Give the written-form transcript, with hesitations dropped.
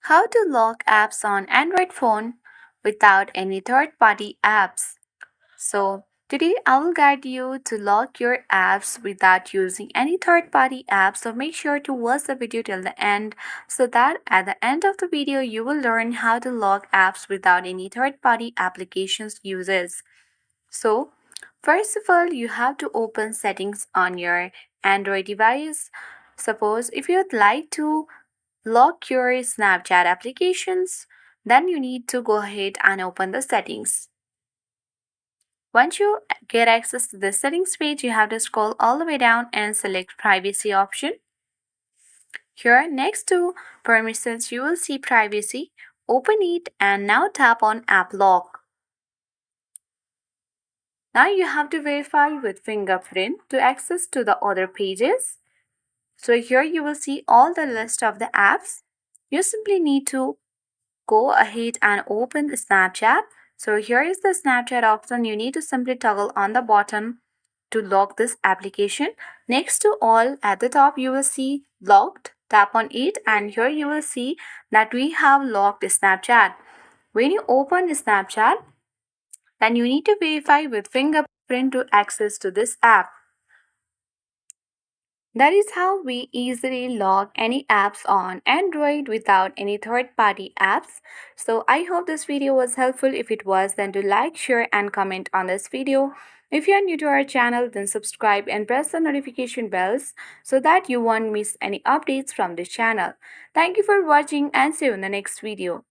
How to lock apps on Android phone without any third-party apps. So, today I will guide you to lock your apps without using any third-party apps. So, make sure to watch the video till the end so that at the end of the video you will learn how to lock apps without any third-party applications uses. So, first of all, you have to open settings on your Android device. Suppose if you'd like to lock your Snapchat applications, then you need to go ahead and open the settings. Once you get access to the settings page, you have to scroll all the way down and select privacy option. Here next to permissions, you will see privacy. Open it and now tap on app lock. Now you have to verify with fingerprint to access to the other pages. So here you will see all the list of the apps. You simply need to go ahead and open the Snapchat. So here is the Snapchat option. You need to simply toggle on the bottom to lock this application. Next to all at the top you will see locked. Tap on it and here you will see that we have locked Snapchat. When you open Snapchat, then you need to verify with fingerprint to access to this app. That is how we easily log any apps on Android without any third-party apps. So I hope this video was helpful. If it was, then do like, share and comment on this video. If you are new to our channel, then subscribe and press the notification bells so that you won't miss any updates from this channel. Thank you for watching and see you in the next video.